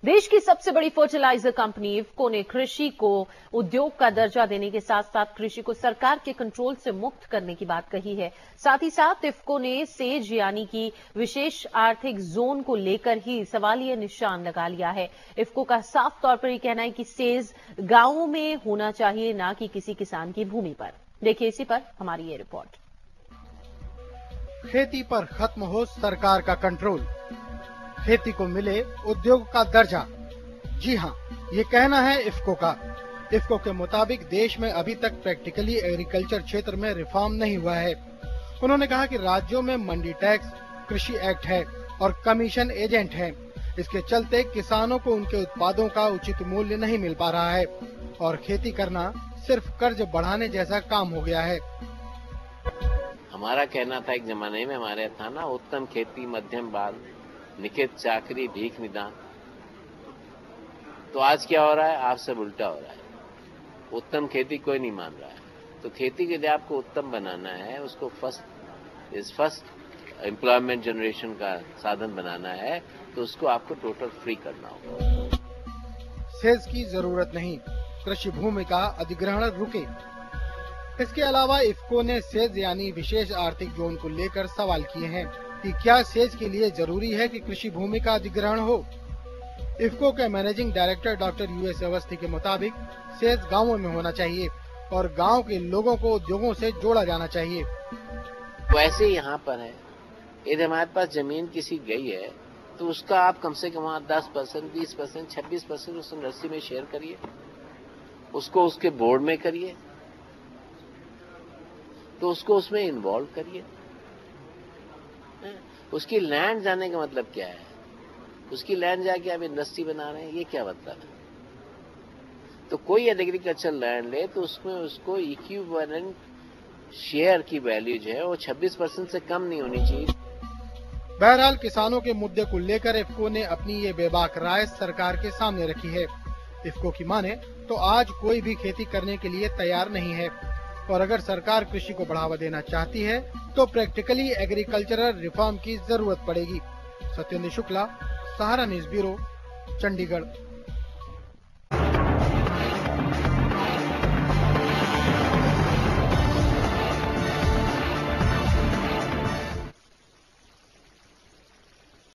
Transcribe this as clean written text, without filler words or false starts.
देश की सबसे बड़ी फर्टिलाइजर कंपनी इफ्को ने कृषि को उद्योग का दर्जा देने के साथ साथ कृषि को सरकार के कंट्रोल से मुक्त करने की बात कही है। साथ ही साथ इफ्को ने सेज यानी कि विशेष आर्थिक जोन को लेकर ही सवालिया निशान लगा लिया है। इफ्को का साफ तौर पर यह कहना है कि सेज गांवों में होना चाहिए, न कि किसी किसान की भूमि पर। देखिए इसी पर हमारी ये रिपोर्ट। खेती पर खत्म हो सरकार का कंट्रोल, खेती को मिले उद्योग का दर्जा। जी हां, ये कहना है इफ्को का। इफ्को के मुताबिक देश में अभी तक प्रैक्टिकली एग्रीकल्चर क्षेत्र में रिफॉर्म नहीं हुआ है। उन्होंने कहा कि राज्यों में मंडी टैक्स, कृषि एक्ट है और कमीशन एजेंट है। इसके चलते किसानों को उनके उत्पादों का उचित मूल्य नहीं मिल पा रहा है और खेती करना सिर्फ कर्ज बढ़ाने जैसा काम हो गया है। हमारा कहना था एक जमाने में हमारे था ना, उत्तम खेती मध्यम बाल निखित चाकरी भीख निदान। तो आज क्या हो रहा है, आप सब उल्टा हो रहा है। उत्तम खेती कोई नहीं मान रहा है। तो खेती के लिए आपको उत्तम बनाना है, उसको फर्स्ट एम्प्लॉयमेंट जनरेशन का साधन बनाना है, तो उसको आपको टोटल फ्री करना होगा। सेज की जरूरत नहीं, कृषि भूमि का अधिग्रहण रुके। इसके अलावा इफ्को ने सेज यानी विशेष आर्थिक जोन को लेकर सवाल किए हैं कि क्या सेज के लिए जरूरी है कि कृषि भूमि का अधिग्रहण हो। इफ्को के managing director doctor US Awasthi के मुताबिक सेज गांवों में होना चाहिए और गांव के लोगों को उद्योगों से जोड़ा जाना चाहिए। वैसे यहाँ पर है, यदि हमारे पास जमीन किसी गई है तो उसका आप कम से कम 10%, 20%, 26% उस इंडस्ट्री में शेयर करिए, उसको उसके बोर्ड में करिए, तो उसको उसमें इन्वॉल्व करिए। उसकी लैंड जाने का मतलब क्या है? उसकी लैंड जाके आप इंडस्ट्री बना रहे हैं, ये क्या मतलब है? तो कोई एग्रीकल्चर लैंड ले तो उसमें उसको इक्विवेलेंट शेयर की वैल्यू जो है वो 26% से कम नहीं होनी चाहिए। बहरहाल किसानों के मुद्दे को लेकर इफ्को ने अपनी ये बेबाक राय सरकार के सामने रखी है। इफ्को की माने तो आज कोई भी खेती करने के लिए तैयार नहीं है और अगर सरकार कृषि को बढ़ावा देना चाहती है तो प्रैक्टिकली एग्रीकल्चरल रिफॉर्म की जरूरत पड़ेगी। सत्येंद्र शुक्ला, सहारा न्यूज ब्यूरो, चंडीगढ़।